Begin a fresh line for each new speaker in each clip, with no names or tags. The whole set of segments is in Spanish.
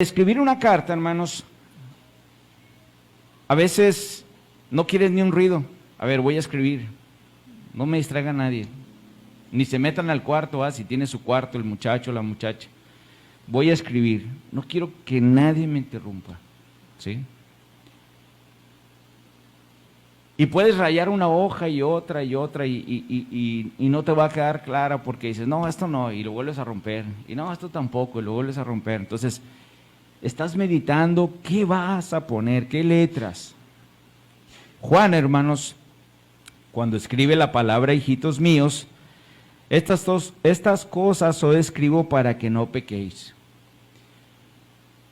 Escribir una carta, hermanos, a veces no quieres ni un ruido. A ver, voy a escribir. No me distraiga nadie. Ni se metan al cuarto, si tiene su cuarto el muchacho o la muchacha. Voy a escribir. No quiero que nadie me interrumpa. ¿Sí? Y puedes rayar una hoja y otra y otra y no te va a quedar clara porque dices, no, esto no, y lo vuelves a romper. Y no, esto tampoco, y lo vuelves a romper. Entonces, estás meditando qué vas a poner, qué letras. Juan, hermanos, cuando escribe la palabra hijitos míos, estas cosas os escribo para que no pequéis.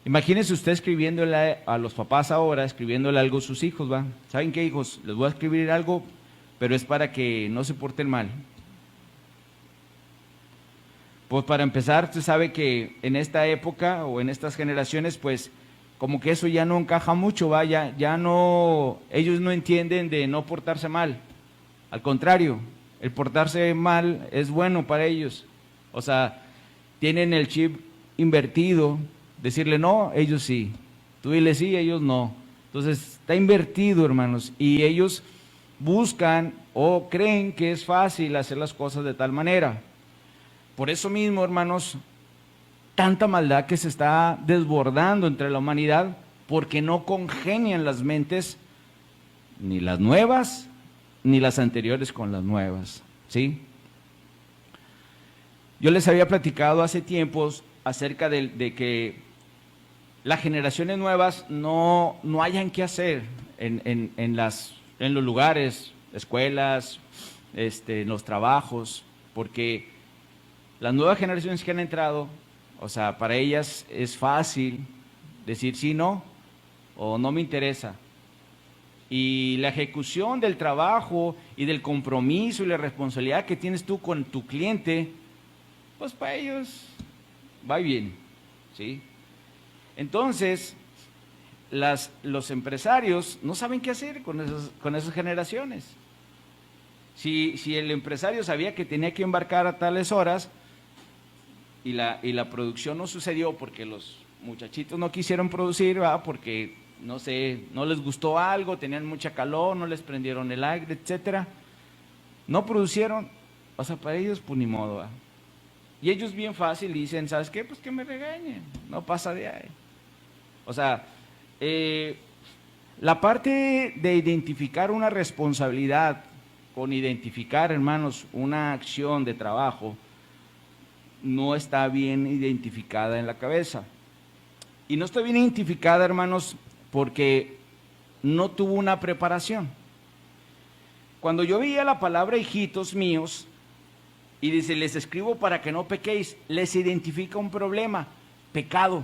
Imagínense usted escribiéndole a los papás ahora, escribiéndole algo a sus hijos, ¿va? ¿Saben qué, hijos? Les voy a escribir algo, pero es para que no se porten mal. Pues para empezar, usted sabe que en esta época o en estas generaciones, pues como que eso ya no encaja mucho, ¿va? Ya no, ellos no entienden de no portarse mal. Al contrario, el portarse mal es bueno para ellos. O sea, tienen el chip invertido, decirle no, ellos sí. Tú dile sí, ellos no. Entonces está invertido, hermanos, y ellos buscan o creen que es fácil hacer las cosas de tal manera. Por eso mismo, hermanos, tanta maldad que se está desbordando entre la humanidad, porque no congenian las mentes, ni las nuevas, ni las anteriores con las nuevas, ¿sí? Yo les había platicado hace tiempos acerca de que las generaciones nuevas no hayan qué hacer en los lugares, escuelas, en los trabajos, porque las nuevas generaciones que han entrado, o sea, para ellas es fácil decir sí, no, o no me interesa. Y la ejecución del trabajo y del compromiso y la responsabilidad que tienes tú con tu cliente, pues para ellos va bien, ¿sí? Entonces, los empresarios no saben qué hacer con esas generaciones. Si el empresario sabía que tenía que embarcar a tales horas y la producción no sucedió porque los muchachitos no quisieron producir, ¿va? Porque, no sé, no les gustó algo, tenían mucha calor, no les prendieron el aire, etcétera, no producieron, o sea, para ellos, pues ni modo, ¿va? Y ellos bien fácil dicen, ¿sabes qué? Pues que me regañen, no pasa de ahí. O sea, la parte de identificar una responsabilidad con identificar, hermanos, una acción de trabajo, no está bien identificada en la cabeza. Y no está bien identificada, hermanos, porque no tuvo una preparación. Cuando yo veía la palabra hijitos míos, y dice, les escribo para que no pequéis, les identifica un problema, pecado.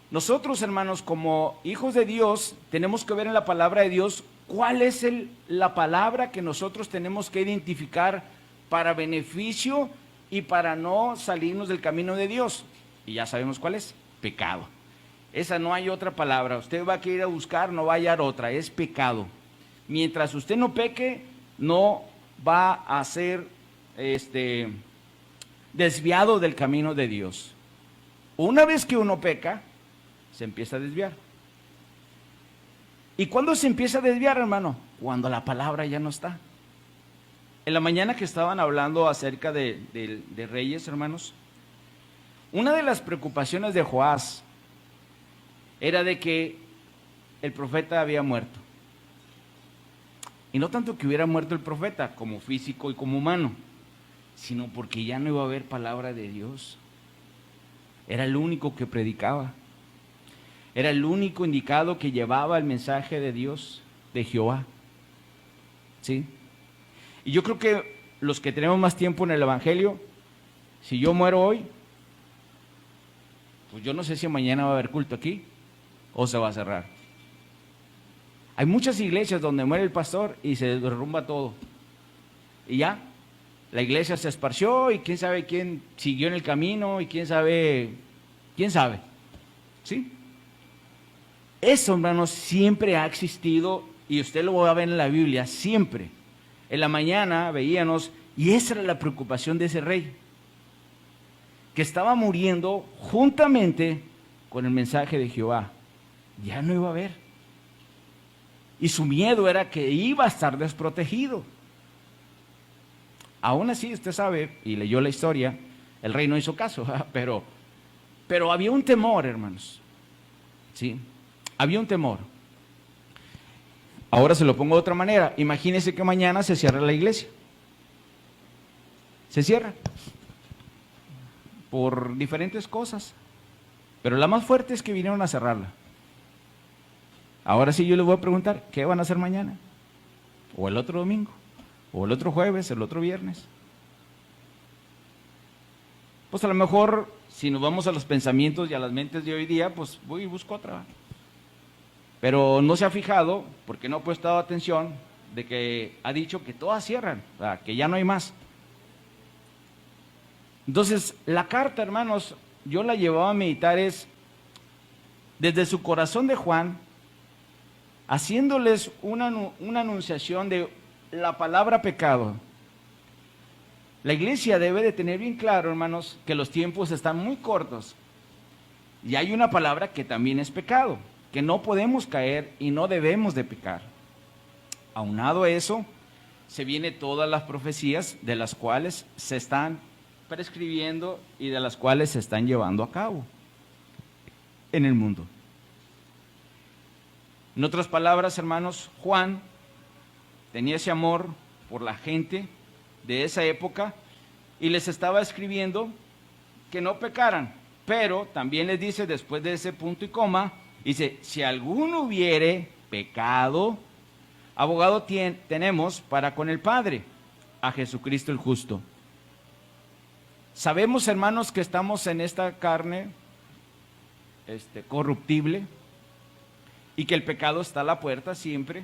Nosotros, hermanos, como hijos de Dios, tenemos que ver en la palabra de Dios cuál es la palabra que nosotros tenemos que identificar para beneficio y para no salirnos del camino de Dios. Y ya sabemos cuál es, pecado. Esa no hay otra palabra, usted va a querer ir a buscar, no va a hallar otra, es pecado. Mientras usted no peque, no va a ser desviado del camino de Dios. Una vez que uno peca, se empieza a desviar. ¿Y cuándo se empieza a desviar, hermano? Cuando la palabra ya no está. En la mañana que estaban hablando acerca de reyes, hermanos, una de las preocupaciones de Joás era de que el profeta había muerto. Y no tanto que hubiera muerto el profeta como físico y como humano, sino porque ya no iba a haber palabra de Dios. Era el único que predicaba. Era el único indicado que llevaba el mensaje de Dios, de Jehová. ¿Sí? Y yo creo que los que tenemos más tiempo en el Evangelio, si yo muero hoy, pues yo no sé si mañana va a haber culto aquí o se va a cerrar. Hay muchas iglesias donde muere el pastor y se derrumba todo. Y ya, la iglesia se esparció y quién sabe quién siguió en el camino y quién sabe, ¿sí? Eso, hermanos, siempre ha existido y usted lo va a ver en la Biblia, siempre. En la mañana veíamos, y esa era la preocupación de ese rey, que estaba muriendo juntamente con el mensaje de Jehová, ya no iba a haber. Y su miedo era que iba a estar desprotegido. Aún así, usted sabe, y leyó la historia, el rey no hizo caso, pero había un temor, hermanos. ¿Sí? Había un temor. Ahora se lo pongo de otra manera. Imagínese que mañana se cierra la iglesia. Se cierra. Por diferentes cosas. Pero la más fuerte es que vinieron a cerrarla. Ahora sí yo les voy a preguntar, ¿qué van a hacer mañana? O el otro domingo, o el otro jueves, el otro viernes. Pues a lo mejor, si nos vamos a los pensamientos y a las mentes de hoy día, pues voy y busco otra. Pero no se ha fijado, porque no ha prestado atención, de que ha dicho que todas cierran, o sea, que ya no hay más. Entonces, la carta, hermanos, yo la llevaba a meditar desde su corazón de Juan, haciéndoles una anunciación de la palabra pecado. La iglesia debe de tener bien claro, hermanos, que los tiempos están muy cortos. Y hay una palabra que también es pecado, que no podemos caer y no debemos de pecar. Aunado a eso, se vienen todas las profecías de las cuales se están prescribiendo y de las cuales se están llevando a cabo en el mundo. En otras palabras, hermanos, Juan tenía ese amor por la gente de esa época y les estaba escribiendo que no pecaran, pero también les dice después de ese punto y coma, dice, si alguno hubiere pecado, abogado tenemos para con el Padre, a Jesucristo el justo. Sabemos, hermanos, que estamos en esta carne corruptible y que el pecado está a la puerta siempre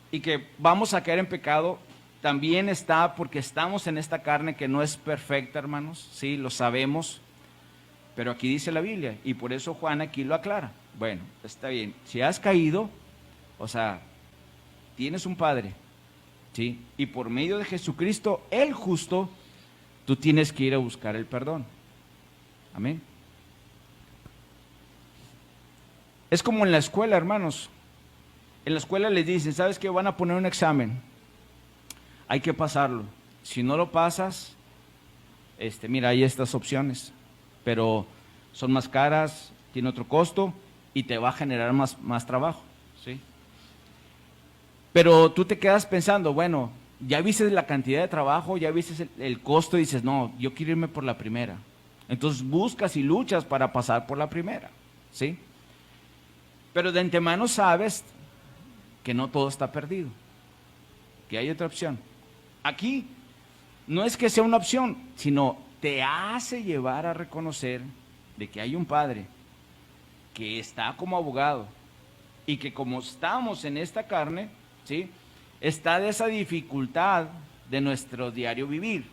y que vamos a caer en pecado. También está porque estamos en esta carne que no es perfecta, hermanos, sí, lo sabemos, pero aquí dice la Biblia y por eso Juan aquí lo aclara. Bueno, está bien, si has caído, o sea, tienes un Padre, ¿sí? Y por medio de Jesucristo, el justo, tú tienes que ir a buscar el perdón. Amén. Es como en la escuela, hermanos. En la escuela les dicen, ¿sabes qué? Van a poner un examen. Hay que pasarlo. Si no lo pasas, mira, hay estas opciones, pero son más caras, tiene otro costo y te va a generar más trabajo, ¿sí? Pero tú te quedas pensando, bueno, ya viste la cantidad de trabajo, ya viste el costo y dices, no, yo quiero irme por la primera. Entonces buscas y luchas para pasar por la primera, ¿sí? Pero de antemano sabes que no todo está perdido, que hay otra opción. Aquí no es que sea una opción, sino te hace llevar a reconocer de que hay un Padre que está como abogado y que como estamos en esta carne, ¿sí?, está de esa dificultad de nuestro diario vivir,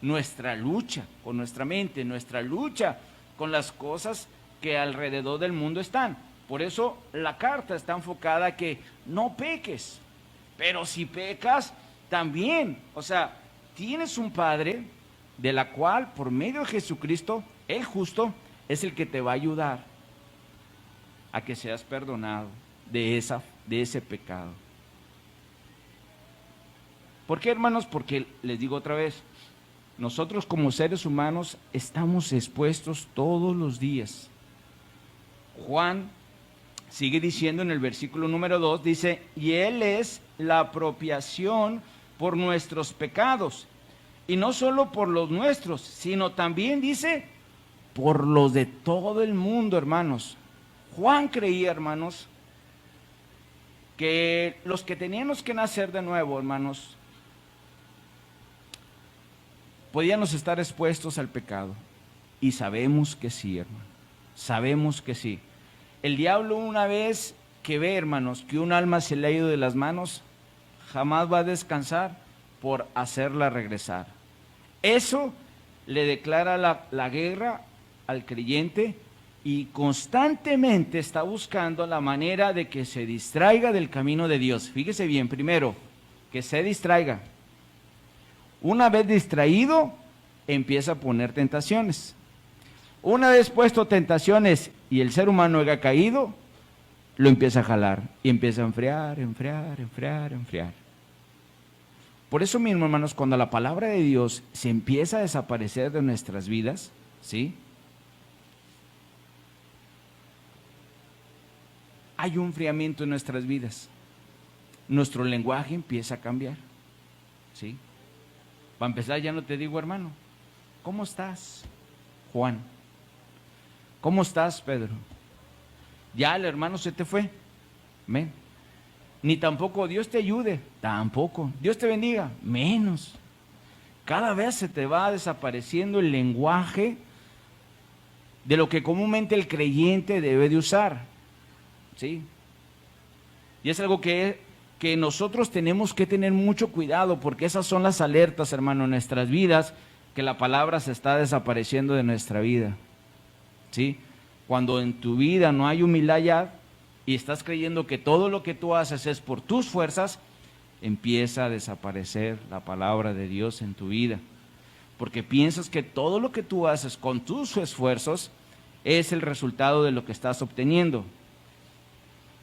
nuestra lucha con nuestra mente, nuestra lucha con las cosas que alrededor del mundo están. Por eso la carta está enfocada a que no peques, pero si pecas también, o sea, tienes un Padre de la cual por medio de Jesucristo, el justo, es el que te va a ayudar a que seas perdonado de ese pecado. ¿Por qué, hermanos? Porque les digo otra vez, nosotros como seres humanos estamos expuestos todos los días. Juan sigue diciendo en el versículo número 2, dice, y Él es la propiciación por nuestros pecados, y no solo por los nuestros, sino también dice, por los de todo el mundo, hermanos. Juan creía, hermanos, que los que teníamos que nacer de nuevo, hermanos, podíamos estar expuestos al pecado. Y sabemos que sí, hermano. Sabemos que sí. El diablo, una vez que ve, hermanos, que un alma se le ha ido de las manos, jamás va a descansar por hacerla regresar. Eso le declara la guerra al creyente y constantemente está buscando la manera de que se distraiga del camino de Dios. Fíjese bien, primero, que se distraiga. Una vez distraído, empieza a poner tentaciones. Una vez puesto tentaciones y el ser humano haya caído, lo empieza a jalar y empieza a enfriar, enfriar, enfriar, enfriar. Por eso mismo, hermanos, cuando la palabra de Dios se empieza a desaparecer de nuestras vidas, ¿sí? Hay un enfriamiento en nuestras vidas. Nuestro lenguaje empieza a cambiar, ¿sí? Para empezar, ya no te digo, hermano, ¿cómo estás, Juan? ¿Cómo estás, Pedro? Ya el hermano se te fue. Amén. Ni tampoco Dios te ayude, tampoco. Dios te bendiga, menos. Cada vez se te va desapareciendo el lenguaje de lo que comúnmente el creyente debe de usar, ¿sí? Y es algo que nosotros tenemos que tener mucho cuidado, porque esas son las alertas, hermano, en nuestras vidas, que la palabra se está desapareciendo de nuestra vida, ¿sí? Cuando en tu vida no hay humildad ya, y estás creyendo que todo lo que tú haces es por tus fuerzas, empieza a desaparecer la palabra de Dios en tu vida, porque piensas que todo lo que tú haces con tus esfuerzos es el resultado de lo que estás obteniendo.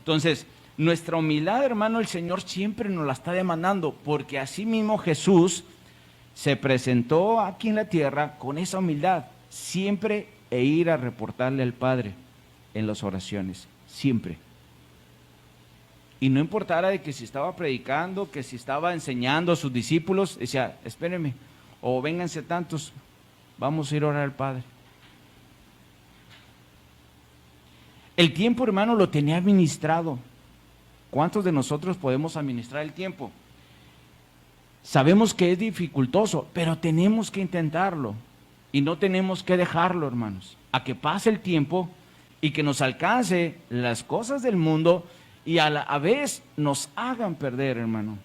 Entonces, nuestra humildad, hermano, el Señor siempre nos la está demandando, porque así mismo Jesús se presentó aquí en la tierra con esa humildad, siempre ir a reportarle al Padre en las oraciones, siempre. Y no importara de que si estaba predicando, que si estaba enseñando a sus discípulos, decía, espérenme, o vénganse tantos, vamos a ir a orar al Padre. El tiempo, hermano, lo tenía administrado. ¿Cuántos de nosotros podemos administrar el tiempo? Sabemos que es dificultoso, pero tenemos que intentarlo. Y no tenemos que dejarlo, hermanos, a que pase el tiempo y que nos alcance las cosas del mundo y a la vez nos hagan perder, hermano.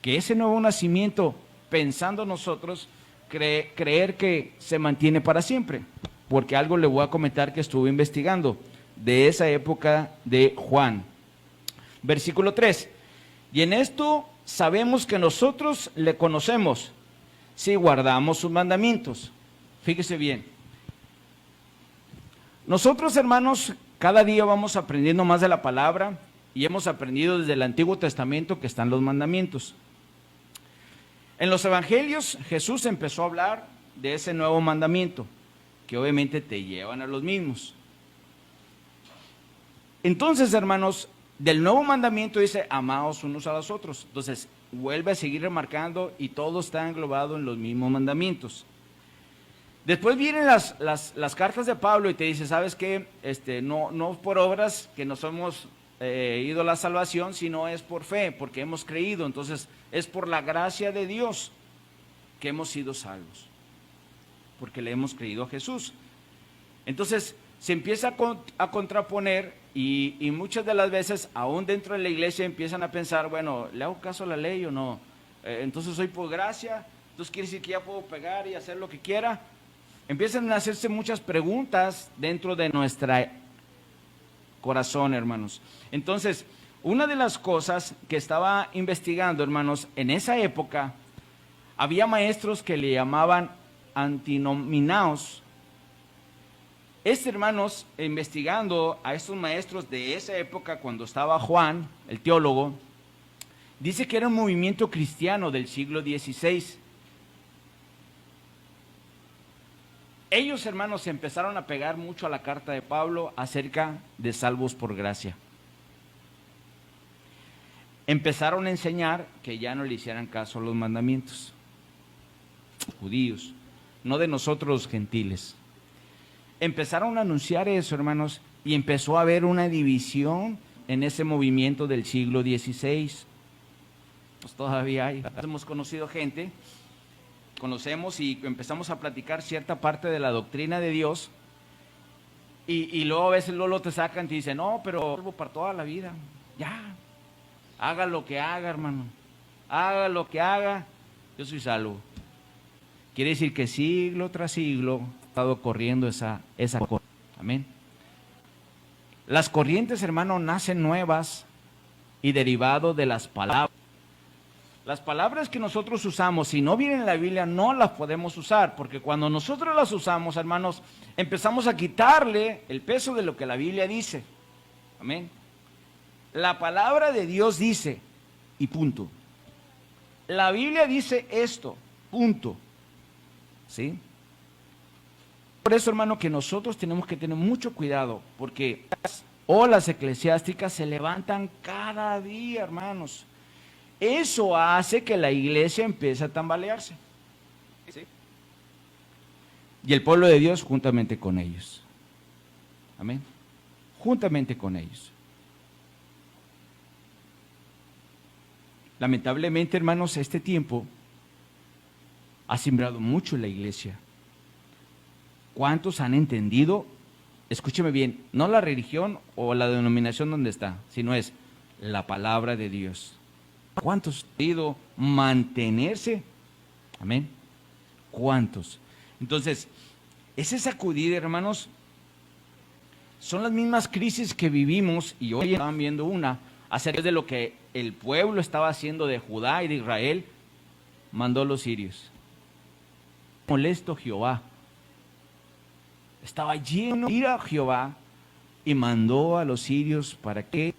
Que ese nuevo nacimiento, pensando nosotros, creer que se mantiene para siempre. Porque algo le voy a comentar que estuve investigando de esa época de Juan. Versículo 3. Y en esto sabemos que nosotros le conocemos si guardamos sus mandamientos. Fíjese bien. Nosotros, hermanos, cada día vamos aprendiendo más de la palabra y hemos aprendido desde el Antiguo Testamento que están los mandamientos. En los evangelios Jesús empezó a hablar de ese nuevo mandamiento, que obviamente te llevan a los mismos. Entonces, hermanos, del nuevo mandamiento dice, amaos unos a los otros. Entonces, vuelve a seguir remarcando y todo está englobado en los mismos mandamientos. Después vienen las cartas de Pablo y te dice, ¿sabes qué? No por obras que nos hemos ido a la salvación, sino es por fe, porque hemos creído. Entonces, es por la gracia de Dios que hemos sido salvos, porque le hemos creído a Jesús. Entonces, se empieza a contraponer y muchas de las veces, aún dentro de la iglesia, empiezan a pensar, bueno, ¿le hago caso a la ley o no? Entonces, soy por gracia, entonces quiere decir que ya puedo pegar y hacer lo que quiera. Empiezan a hacerse muchas preguntas dentro de nuestro corazón, hermanos. Entonces, una de las cosas que estaba investigando, hermanos, en esa época, había maestros que le llamaban antinominaos. Hermanos, investigando a estos maestros de esa época, cuando estaba Juan, el teólogo, dice que era un movimiento cristiano del siglo XVI. Ellos, hermanos, se empezaron a pegar mucho a la carta de Pablo acerca de salvos por gracia. Empezaron a enseñar que ya no le hicieran caso a los mandamientos judíos, no de nosotros los gentiles. Empezaron a anunciar eso, hermanos, y empezó a haber una división en ese movimiento del siglo XVI. Pues todavía hay. Hemos conocido gente, conocemos y empezamos a platicar cierta parte de la doctrina de Dios y luego a veces luego te sacan y te dicen, no, pero salvo para toda la vida, ya, haga lo que haga, hermano, haga lo que haga, yo soy salvo. Quiere decir que siglo tras siglo ha estado corriendo esa corriente. Amén. Las corrientes, hermano, nacen nuevas y derivado de las palabras. Las palabras que nosotros usamos, si no vienen en la Biblia, no las podemos usar, porque cuando nosotros las usamos, hermanos, empezamos a quitarle el peso de lo que la Biblia dice. Amén. La palabra de Dios dice, y punto. La Biblia dice esto, punto. ¿Sí? Por eso, hermano, que nosotros tenemos que tener mucho cuidado, porque las olas eclesiásticas se levantan cada día, hermanos. Eso hace que la iglesia empiece a tambalearse. ¿Sí? Y el pueblo de Dios juntamente con ellos. Amén. Juntamente con ellos. Lamentablemente, hermanos, este tiempo ha sembrado mucho en la iglesia. ¿Cuántos han entendido? Escúcheme bien, no la religión o la denominación donde está, sino es la palabra de Dios. ¿Cuántos han podido mantenerse? Amén. ¿Cuántos? Entonces, ese sacudir, hermanos, son las mismas crisis que vivimos, y hoy estaban viendo una, acerca de lo que el pueblo estaba haciendo de Judá y de Israel, mandó los sirios. Molesto Jehová. Estaba lleno de ira Jehová y mandó a los sirios para que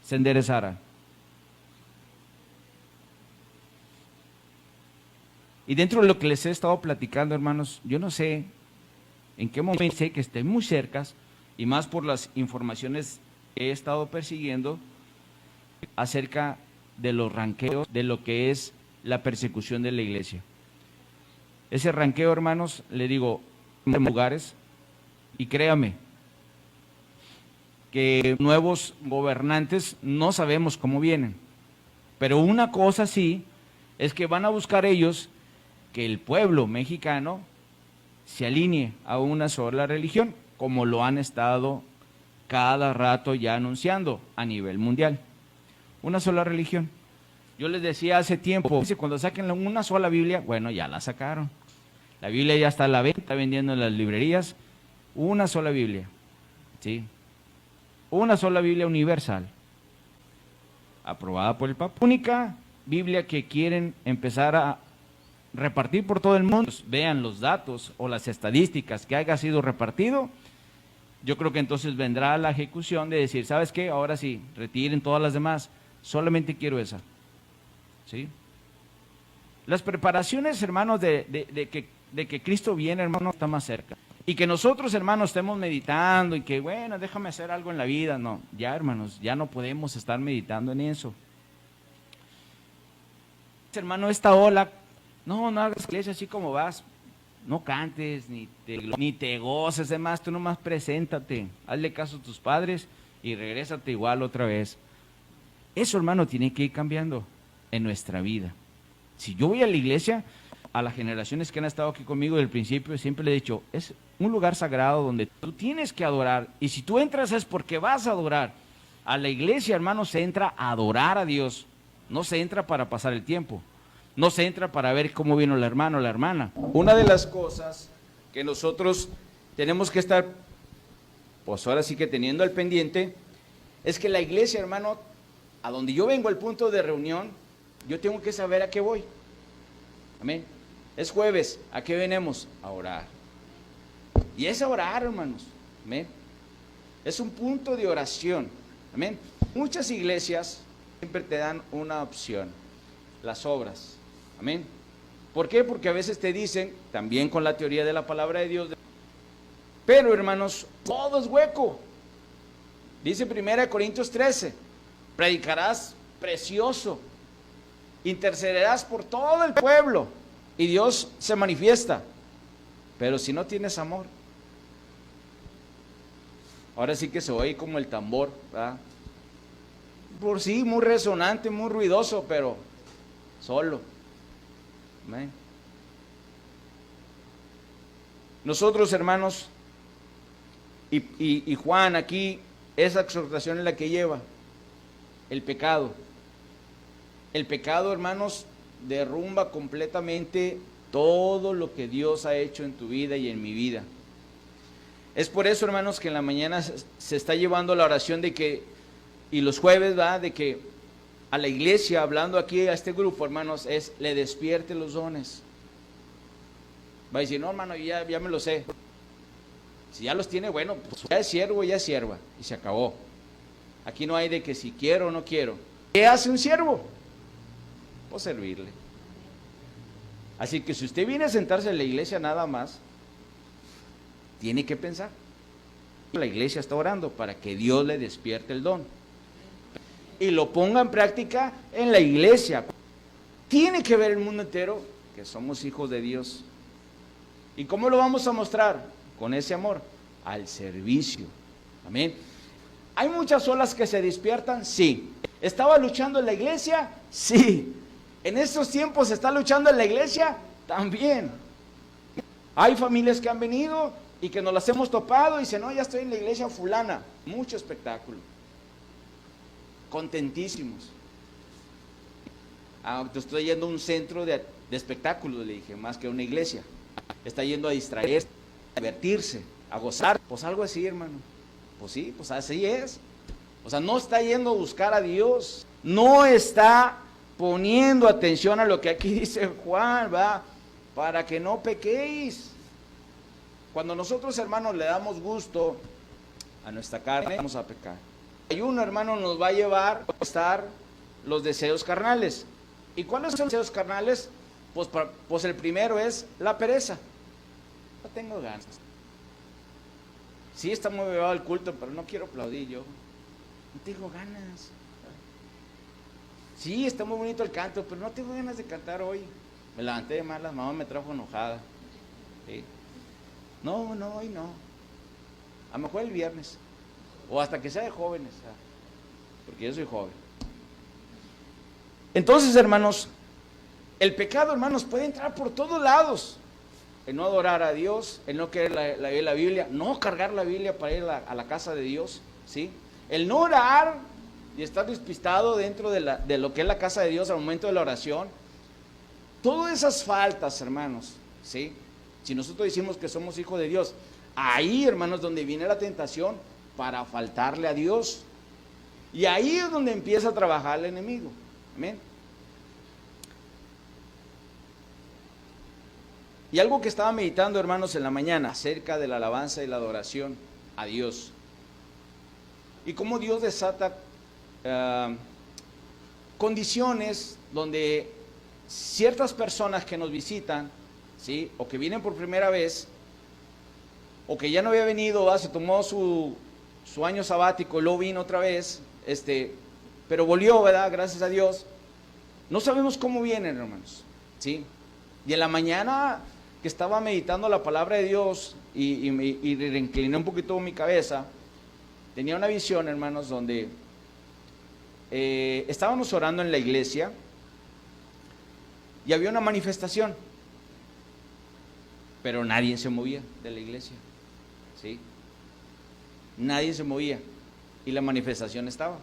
se enderezaran. Y dentro de lo que les he estado platicando, hermanos, yo no sé en qué momento, sé que estén muy cercas, y más por las informaciones que he estado persiguiendo acerca de los ranqueos, de lo que es la persecución de la iglesia. Ese ranqueo, hermanos, le digo, en lugares, y créame, que nuevos gobernantes no sabemos cómo vienen, pero una cosa sí, es que van a buscar ellos que el pueblo mexicano se alinee a una sola religión, como lo han estado cada rato ya anunciando a nivel mundial. Una sola religión. Yo les decía hace tiempo, cuando saquen una sola Biblia, bueno, ya la sacaron. La Biblia ya está a la venta, está vendiendo en las librerías. Una sola Biblia, ¿sí? Una sola Biblia universal, aprobada por el Papa. Única Biblia que quieren empezar a repartir por todo el mundo. Vean los datos o las estadísticas que haya sido repartido. Yo creo que entonces vendrá la ejecución de decir, ¿sabes qué? Ahora sí, retiren todas las demás, solamente quiero esa. ¿Sí? Las preparaciones, hermanos, de que Cristo viene, hermano, está más cerca. Y que nosotros, hermanos, estemos meditando y que, bueno, déjame hacer algo en la vida. No, ya, hermanos, ya no podemos estar meditando en eso. Hermano, esta ola, no hagas iglesia así como vas. No cantes, ni te goces, además, tú nomás preséntate, hazle caso a tus padres y regrésate igual otra vez. Eso, hermano, tiene que ir cambiando en nuestra vida. Si yo voy a la iglesia, a las generaciones que han estado aquí conmigo desde el principio, siempre le he dicho, es un lugar sagrado donde tú tienes que adorar, y si tú entras es porque vas a adorar. A la iglesia, hermano, se entra a adorar a Dios, no se entra para pasar el tiempo. No se entra para ver cómo vino el hermano o la hermana. Una de las cosas que nosotros tenemos que estar, pues ahora sí que teniendo al pendiente, es que la iglesia, hermano, a donde yo vengo al punto de reunión, yo tengo que saber a qué voy. Amén. Es jueves, ¿a qué venimos? A orar. Y es a orar, hermanos. Amén. Es un punto de oración. Amén. Muchas iglesias siempre te dan una opción, las obras. Amén. ¿Por qué? Porque a veces te dicen, también con la teoría de la palabra de Dios, pero hermanos, todo es hueco. Dice 1 Corintios 13, predicarás precioso, intercederás por todo el pueblo y Dios se manifiesta. Pero si no tienes amor, ahora sí que se oye como el tambor, ¿verdad? Por sí, muy resonante, muy ruidoso, pero solo. Amén. Nosotros, hermanos, y Juan aquí, esa exhortación es la que lleva el pecado. El pecado, hermanos, derrumba completamente todo lo que Dios ha hecho en tu vida y en mi vida. Es por eso, hermanos, que en la mañana se está llevando la oración de que, y los jueves, ¿verdad?, de que a la iglesia, hablando aquí a este grupo, hermanos, es le despierte los dones. Va a decir, no, hermano, ya me lo sé. Si ya los tiene, bueno, pues ya es siervo, ya es sierva, y se acabó. Aquí no hay de que si quiero o no quiero. ¿Qué hace un siervo? Pues servirle. Así que si usted viene a sentarse en la iglesia nada más, tiene que pensar. La iglesia está orando para que Dios le despierte el don. Y lo ponga en práctica en la iglesia. Tiene que ver el mundo entero que somos hijos de Dios. ¿Y cómo lo vamos a mostrar? Con ese amor, al servicio. Amén. ¿Hay muchas olas que se despiertan? Sí. ¿Estaba luchando en la iglesia? Sí. ¿En estos tiempos se está luchando en la iglesia? También. Hay familias que han venido y que nos las hemos topado y dicen, no, ya estoy en la iglesia fulana. Mucho espectáculo. Contentísimos. Te estoy yendo a un centro de espectáculos, le dije, más que a una iglesia. Está yendo a distraerse, a divertirse, a gozar. Pues algo así, hermano. Pues sí, pues así es. O sea, no está yendo a buscar a Dios. No está poniendo atención a lo que aquí dice Juan, va, para que no pequéis. Cuando nosotros, hermanos, le damos gusto a nuestra carne, vamos a pecar. Hay uno, hermano, nos va a llevar a estar los deseos carnales. ¿Y cuáles son los deseos carnales? Pues el primero es la pereza. No tengo ganas. Sí, está muy llevado el culto, pero no quiero aplaudir yo. No tengo ganas. Sí, está muy bonito el canto, pero no tengo ganas de cantar hoy. Me levanté de malas, mamá me trajo enojada. ¿Sí? No, hoy no. A lo mejor el viernes. O hasta que sea de jóvenes. Porque yo soy joven. Entonces, hermanos, el pecado, hermanos, puede entrar por todos lados. El no adorar a Dios, el no querer leer la Biblia, no cargar la Biblia para ir a la casa de Dios, ¿sí? El no orar y estar despistado dentro de lo que es la casa de Dios al momento de la oración. Todas esas faltas, hermanos, ¿sí? Si nosotros decimos que somos hijos de Dios, ahí, hermanos, donde viene la tentación para faltarle a Dios. Y ahí es donde empieza a trabajar el enemigo. Amén. Y algo que estaba meditando, hermanos, en la mañana, acerca de la alabanza y la adoración a Dios. Y cómo Dios desata condiciones donde ciertas personas que nos visitan, ¿sí? O que vienen por primera vez, o que ya no había venido, ¿va? Se tomó su año sabático, luego vino otra vez, pero volvió, ¿verdad? Gracias a Dios. No sabemos cómo vienen, hermanos, ¿sí? Y en la mañana que estaba meditando la palabra de Dios y reincliné un poquito mi cabeza, tenía una visión, hermanos, donde estábamos orando en la iglesia y había una manifestación, pero nadie se movía de la iglesia, ¿sí? Nadie se movía y la manifestación estaba.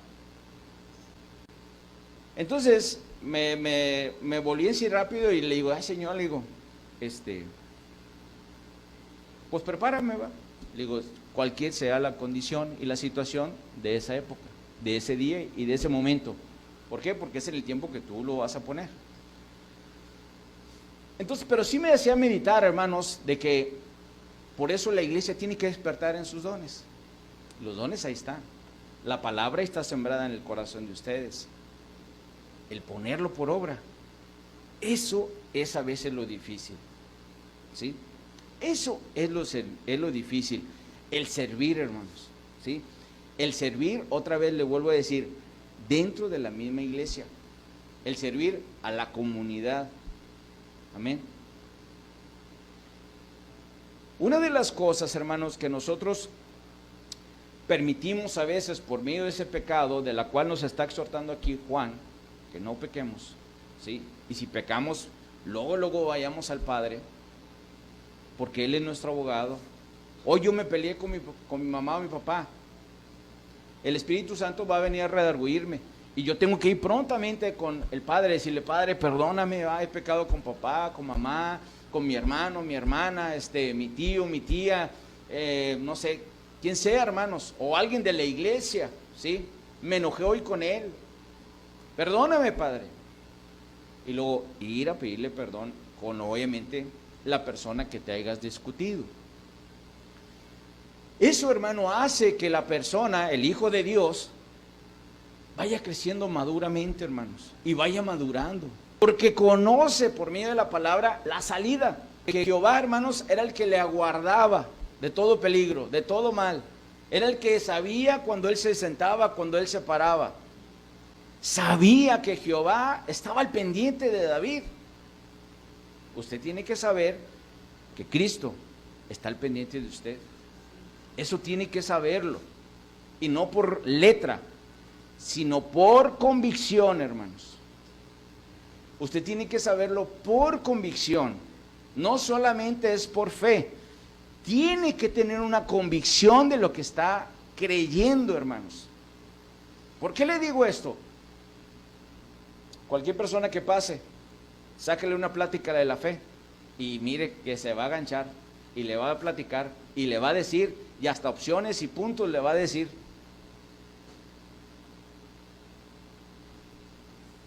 Entonces me volví así rápido y le digo, ay, Señor, le digo, pues prepárame, va. Le digo, cualquier sea la condición y la situación de esa época, de ese día y de ese momento. ¿Por qué? Porque es en el tiempo que tú lo vas a poner. Entonces, pero sí me hacía meditar, hermanos, de que por eso la iglesia tiene que despertar en sus dones. Los dones ahí están. La palabra está sembrada en el corazón de ustedes. El ponerlo por obra. Eso es a veces lo difícil. ¿Sí? Eso es lo difícil. El servir, hermanos. ¿Sí? El servir, otra vez le vuelvo a decir, dentro de la misma iglesia. El servir a la comunidad. Amén. Una de las cosas, hermanos, que nosotros permitimos a veces por medio de ese pecado, de la cual nos está exhortando aquí Juan, que no pequemos, ¿sí? Y si pecamos, luego vayamos al Padre, porque Él es nuestro abogado. Hoy yo me peleé con mi mamá o mi papá. El Espíritu Santo va a venir a redarguirme. Y yo tengo que ir prontamente con el Padre, decirle, Padre, perdóname, he pecado con papá, con mamá, con mi hermano, mi hermana, mi tío, mi tía, no sé, quien sea, hermanos, o alguien de la iglesia, ¿sí? Me enojé hoy con él, perdóname, Padre. Y luego ir a pedirle perdón con obviamente la persona que te hayas discutido. Eso, hermano, hace que la persona, el Hijo de Dios, vaya creciendo maduramente, hermanos, y vaya madurando, porque conoce por medio de la palabra la salida. Que Jehová, hermanos, era el que le aguardaba de todo peligro, de todo mal. Era el que sabía cuando él se sentaba, cuando él se paraba. Sabía que Jehová estaba al pendiente de David. Usted tiene que saber que Cristo está al pendiente de usted. Eso tiene que saberlo. Y no por letra, sino por convicción, hermanos. Usted tiene que saberlo por convicción. No solamente es por fe. Tiene que tener una convicción de lo que está creyendo, hermanos. ¿Por qué le digo esto? Cualquier persona que pase, sáquele una plática de la fe y mire que se va a aganchar y le va a platicar y le va a decir, y hasta opciones y puntos le va a decir.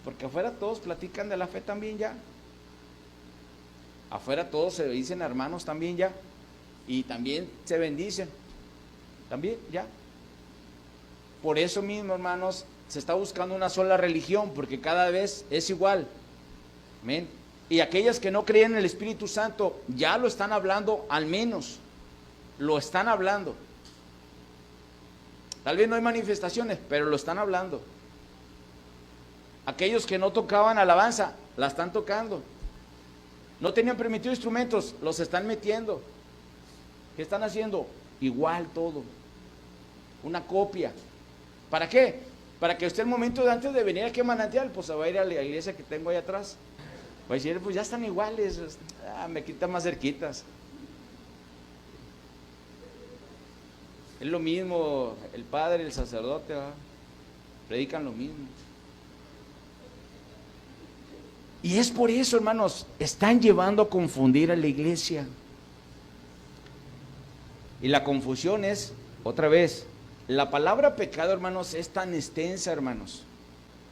Porque afuera todos platican de la fe también ya. Afuera todos se dicen hermanos también ya. Y también se bendicen. También ya. Por eso mismo, hermanos, se está buscando una sola religión, porque cada vez es igual. Amén. Y aquellas que no creen en el Espíritu Santo ya lo están hablando, al menos lo están hablando. Tal vez no hay manifestaciones, pero lo están hablando. Aquellos que no tocaban alabanza, la están tocando. No tenían permitido instrumentos, los están metiendo. ¿Qué están haciendo? Igual todo. Una copia. ¿Para qué? Para que usted el momento de antes de venir aquí a Manantial, pues se va a ir a la iglesia que tengo ahí atrás. Va a decir, pues ya están iguales, me quitan más cerquitas. Es lo mismo, el padre, el sacerdote, ¿va? Predican lo mismo. Y es por eso, hermanos, están llevando a confundir a la iglesia. Y la confusión es, otra vez, la palabra pecado, hermanos, es tan extensa, hermanos.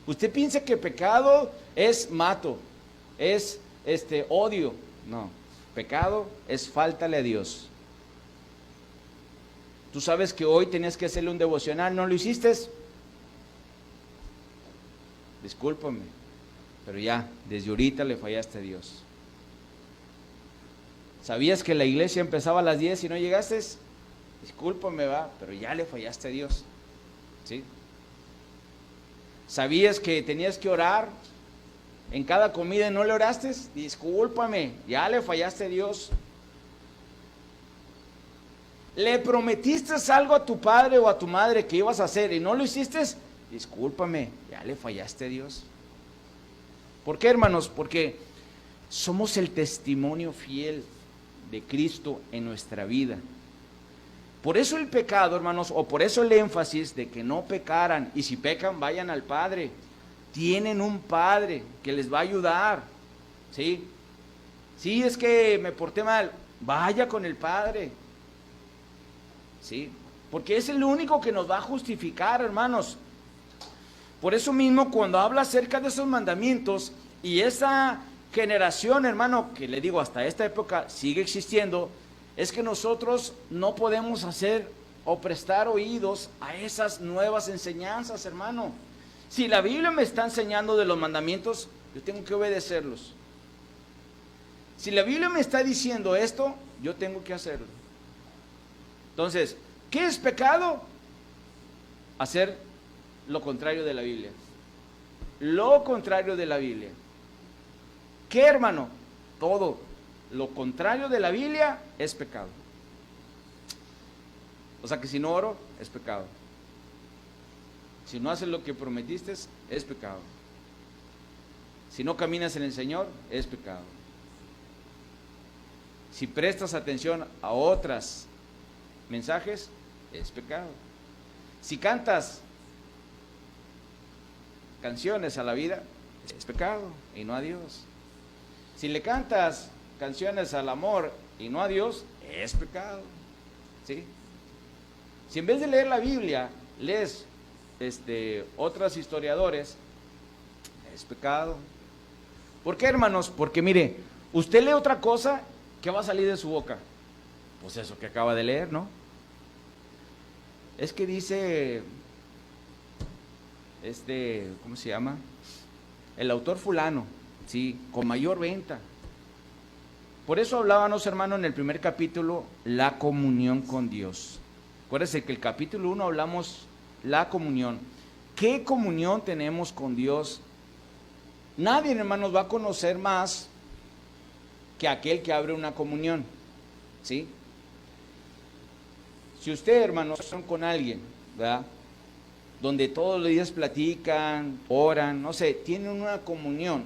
Usted piensa que pecado es mato, es odio. No, pecado es fáltale a Dios. Tú sabes que hoy tenías que hacerle un devocional, ¿no lo hiciste? Discúlpame, pero ya, desde ahorita le fallaste a Dios. ¿Sabías que la iglesia empezaba a las 10 y no llegaste? Discúlpame, pero ya le fallaste a Dios. ¿Sí? ¿Sabías que tenías que orar en cada comida y no le oraste? Discúlpame, ya le fallaste a Dios. ¿Le prometiste algo a tu padre o a tu madre que ibas a hacer y no lo hiciste? Discúlpame, ya le fallaste a Dios. ¿Por qué, hermanos? Porque somos el testimonio fiel de Cristo en nuestra vida. Por eso el pecado, hermanos, o por eso el énfasis de que no pecaran, y si pecan, vayan al Padre. Tienen un Padre que les va a ayudar, ¿sí? Sí, es que me porté mal, vaya con el Padre, ¿sí? Porque es el único que nos va a justificar, hermanos. Por eso mismo, cuando habla acerca de esos mandamientos, y esa generación, hermano, que le digo, hasta esta época sigue existiendo, es que nosotros no podemos hacer o prestar oídos a esas nuevas enseñanzas, hermano. Si la Biblia me está enseñando de los mandamientos, yo tengo que obedecerlos. Si la Biblia me está diciendo esto, yo tengo que hacerlo. Entonces, ¿qué es pecado? Hacer lo contrario de la Biblia. Lo contrario de la Biblia. ¿Qué, hermano? Todo. Lo contrario de la Biblia es pecado. O sea que si no oro, es pecado. Si no haces lo que prometiste, es pecado. Si no caminas en el Señor, es pecado. Si prestas atención a otros mensajes, es pecado. Si cantas canciones a la vida, es pecado y no a Dios. Si le cantas canciones al amor y no a Dios, es pecado. ¿Sí? Si en vez de leer la Biblia, lees otros historiadores, es pecado. ¿Por qué, hermanos? Porque mire, usted lee otra cosa, ¿qué va a salir de su boca? Pues eso que acaba de leer, ¿no? Es que dice, ¿cómo se llama? El autor fulano, sí, con mayor venta. Por eso hablábamos, hermano, en el primer capítulo, la comunión con Dios. Acuérdense que el capítulo 1 hablamos la comunión. ¿Qué comunión tenemos con Dios? Nadie, hermanos, va a conocer más que aquel que abre una comunión, ¿sí? Si usted, hermanos, son con alguien, ¿verdad?, donde todos los días platican, oran, no sé, tienen una comunión,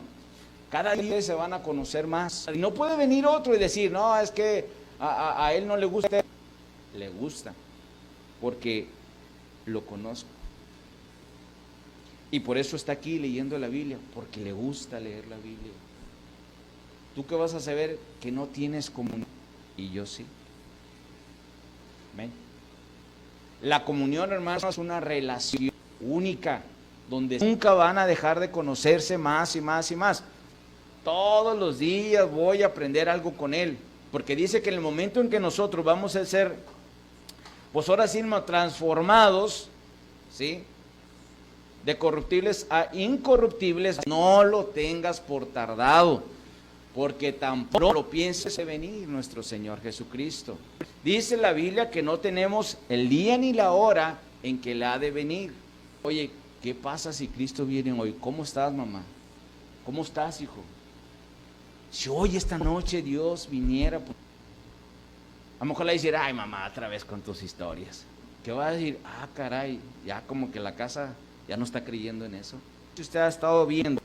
cada día se van a conocer más. Y no puede venir otro y decir, no, es que a él no le gusta. Le gusta, porque lo conozco. Y por eso está aquí leyendo la Biblia, porque le gusta leer la Biblia. ¿Tú qué vas a saber? Que no tienes comunión, y yo sí. Amén. La comunión, hermanos, es una relación única, donde nunca van a dejar de conocerse más y más y más. Todos los días voy a aprender algo con Él, porque dice que en el momento en que nosotros vamos a ser, pues ahora sí, transformados, ¿sí?, de corruptibles a incorruptibles, no lo tengas por tardado, porque tampoco lo pienses de venir nuestro Señor Jesucristo. Dice la Biblia que no tenemos el día ni la hora en que Él ha de venir. Oye, ¿qué pasa si Cristo viene hoy? ¿Cómo estás, mamá? ¿Cómo estás, hijo? Si hoy, esta noche, Dios viniera, pues, a lo mejor le decir, ay, mamá, otra vez con tus historias. ¿Qué va a decir? Ah, caray, ya como que la casa ya no está creyendo en eso. Si usted ha estado viendo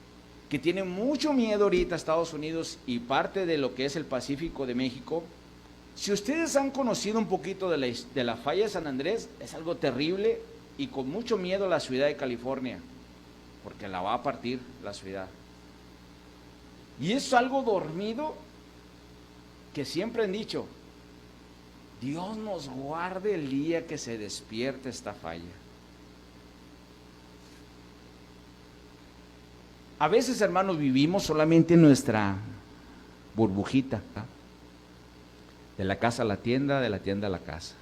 que tiene mucho miedo ahorita a Estados Unidos y parte de lo que es el Pacífico de México, si ustedes han conocido un poquito de la falla de San Andrés, es algo terrible y con mucho miedo a la ciudad de California, porque la va a partir la ciudad. Y es algo dormido que siempre han dicho, Dios nos guarde el día que se despierte esta falla. A veces, hermanos, vivimos solamente en nuestra burbujita, ¿no?, de la casa a la tienda, de la tienda a la casa.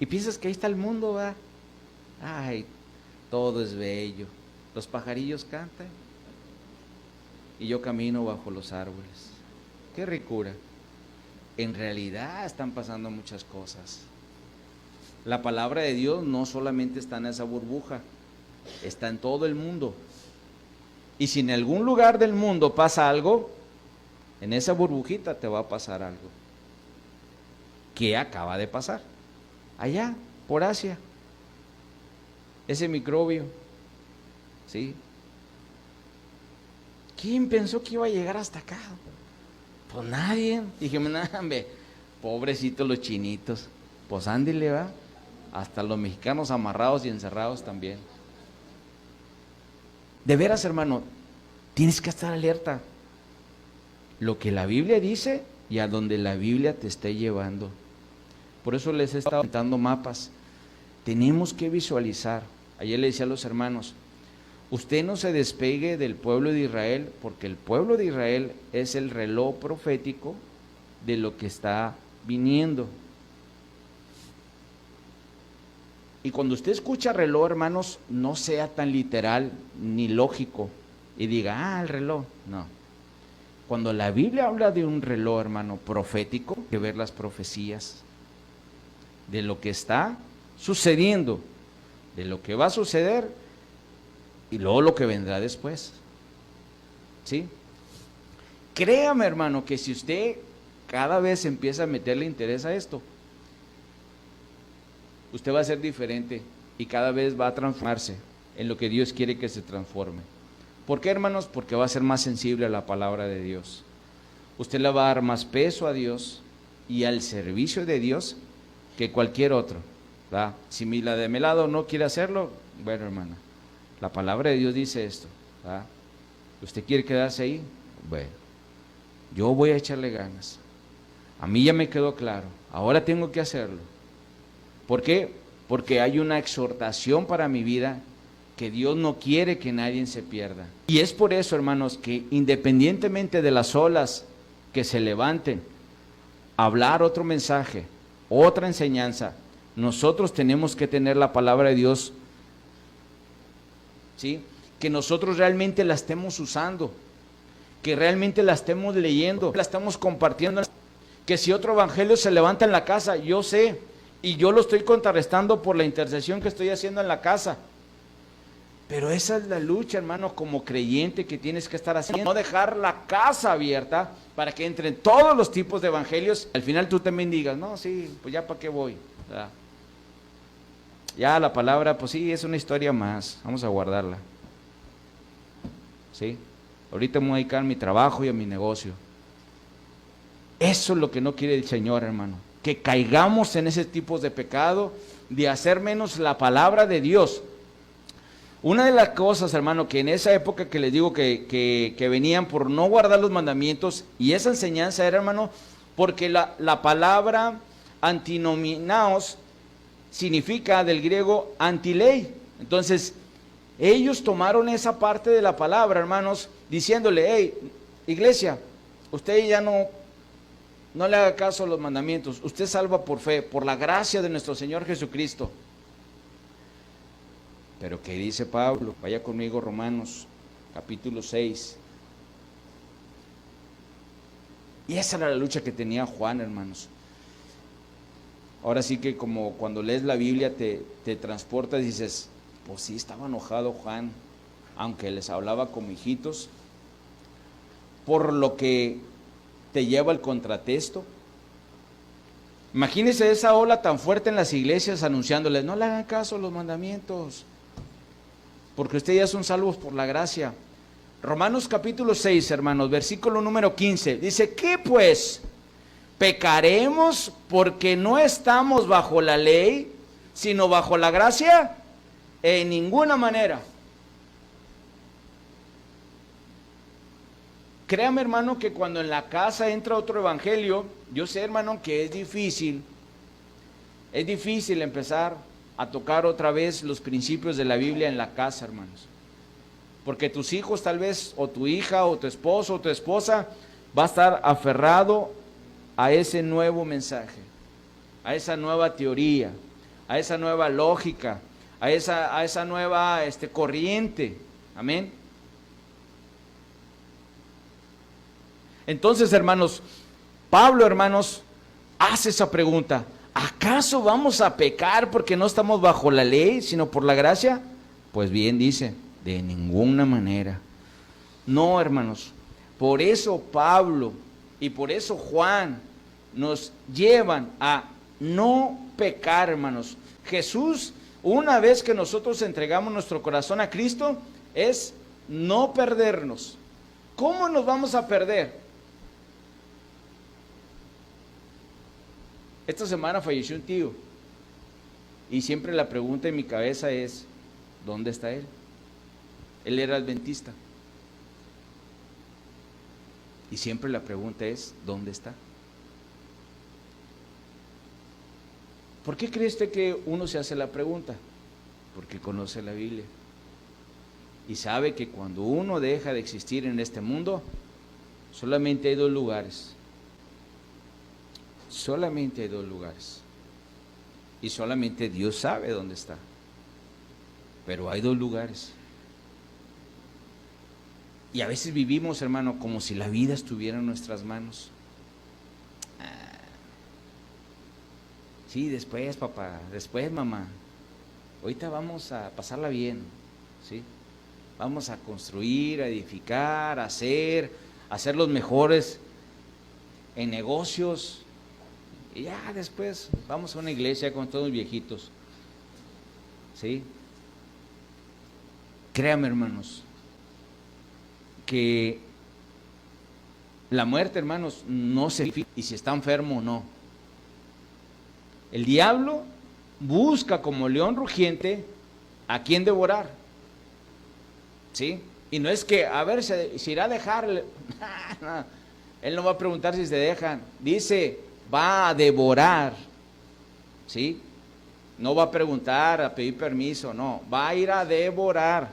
Y piensas que ahí está el mundo, ¿verdad? Ay, todo es bello. Los pajarillos cantan y yo camino bajo los árboles. ¡Qué ricura! En realidad están pasando muchas cosas. La palabra de Dios no solamente está en esa burbuja, está en todo el mundo. Y si en algún lugar del mundo pasa algo, en esa burbujita te va a pasar algo. ¿Qué acaba de pasar? Allá, por Asia. Ese microbio, ¿sí? ¿Quién pensó que iba a llegar hasta acá? Pues nadie. Dijimos, hombre, pobrecitos los chinitos. Pues ándele, va. Hasta los mexicanos amarrados y encerrados también. De veras, hermano, tienes que estar alerta. Lo que la Biblia dice y a donde la Biblia te esté llevando. Por eso les he estado dando mapas. Tenemos que visualizar. Ayer le decía a los hermanos, usted no se despegue del pueblo de Israel, porque el pueblo de Israel es el reloj profético de lo que está viniendo. Y cuando usted escucha reloj, hermanos, no sea tan literal ni lógico y diga, el reloj. No. Cuando la Biblia habla de un reloj, hermano, profético, hay que ver las profecías de lo que está sucediendo, de lo que va a suceder y luego lo que vendrá después. ¿Sí? Créame, hermano, que si usted cada vez empieza a meterle interés a esto, usted va a ser diferente y cada vez va a transformarse en lo que Dios quiere que se transforme. ¿Por qué, hermanos? Porque va a ser más sensible a la palabra de Dios. Usted le va a dar más peso a Dios y al servicio de Dios que cualquier otro, ¿verdad? Si la de mi lado no quiere hacerlo, bueno, hermana, la palabra de Dios dice esto, ¿verdad? ¿Usted quiere quedarse ahí? Bueno, yo voy a echarle ganas. A mí ya me quedó claro, ahora tengo que hacerlo. ¿Por qué? Porque hay una exhortación para mi vida que Dios no quiere que nadie se pierda. Y es por eso, hermanos, que independientemente de las olas que se levanten, hablar otro mensaje, otra enseñanza, nosotros tenemos que tener la palabra de Dios, ¿sí? Que nosotros realmente la estemos usando, que realmente la estemos leyendo, la estemos compartiendo, que si otro evangelio se levanta en la casa, yo sé, y yo lo estoy contrarrestando por la intercesión que estoy haciendo en la casa. Pero esa es la lucha, hermano, como creyente que tienes que estar haciendo. No dejar la casa abierta para que entren todos los tipos de evangelios. Al final tú también digas, no, sí, pues ya para qué voy. ¿Verdad? Ya la palabra, pues sí, es una historia más. Vamos a guardarla. ¿Sí? Ahorita me voy a dedicar a mi trabajo y a mi negocio. Eso es lo que no quiere el Señor, hermano. Que caigamos en ese tipo de pecado, de hacer menos la palabra de Dios. Una de las cosas, hermano, que en esa época que les digo que venían por no guardar los mandamientos, y esa enseñanza era, hermano, porque la palabra antinominaos significa del griego antiley. Entonces, ellos tomaron esa parte de la palabra, hermanos, diciéndole, hey, iglesia, usted ya no le haga caso a los mandamientos, usted salva por fe, por la gracia de nuestro Señor Jesucristo. Pero ¿qué dice Pablo? Vaya conmigo, Romanos, capítulo 6. Y esa era la lucha que tenía Juan, hermanos. Ahora sí que como cuando lees la Biblia te transportas y dices, pues sí, estaba enojado Juan, aunque les hablaba como hijitos, por lo que te lleva el contratexto. Imagínense esa ola tan fuerte en las iglesias anunciándoles, no le hagan caso a los mandamientos, porque ustedes ya son salvos por la gracia. Romanos capítulo 6, hermanos, versículo número 15, dice, ¿qué pues? ¿Pecaremos porque no estamos bajo la ley, sino bajo la gracia? En ninguna manera. Créame, hermano, que cuando en la casa entra otro evangelio, yo sé, hermano, que es difícil empezar a tocar otra vez los principios de la Biblia en la casa, hermanos. Porque tus hijos tal vez, o tu hija, o tu esposo, o tu esposa, va a estar aferrado a ese nuevo mensaje, a esa nueva teoría, a esa nueva lógica, a esa nueva corriente. Amén. Entonces, hermanos, Pablo, hermanos, hace esa pregunta. ¿Acaso vamos a pecar porque no estamos bajo la ley, sino por la gracia? Pues bien, dice, de ninguna manera. No, hermanos. Por eso Pablo y por eso Juan nos llevan a no pecar, hermanos. Jesús, una vez que nosotros entregamos nuestro corazón a Cristo, es no perdernos. ¿Cómo nos vamos a perder? Esta semana falleció un tío y siempre la pregunta en mi cabeza es, ¿dónde está él? Él era adventista. Y siempre la pregunta es, ¿dónde está? ¿Por qué cree usted que uno se hace la pregunta? Porque conoce la Biblia. Y sabe que cuando uno deja de existir en este mundo, solamente hay dos lugares. Solamente hay dos lugares. Y solamente Dios sabe dónde está. Pero hay dos lugares. Y a veces vivimos, hermano, como si la vida estuviera en nuestras manos. Sí, después, papá, después, mamá. Ahorita vamos a pasarla bien, ¿sí? Vamos a construir, a edificar, a ser los mejores en negocios. Y ya después vamos a una iglesia con todos viejitos. ¿Sí? Créame, hermanos, que la muerte, hermanos, no se fija, y si está enfermo o no. El diablo busca como león rugiente a quien devorar. ¿Sí? Y no es que, a ver, si irá a dejar. Él no va a preguntar si se dejan. Dice, va a devorar. ¿Sí? No va a preguntar, a pedir permiso, no. Va a ir a devorar.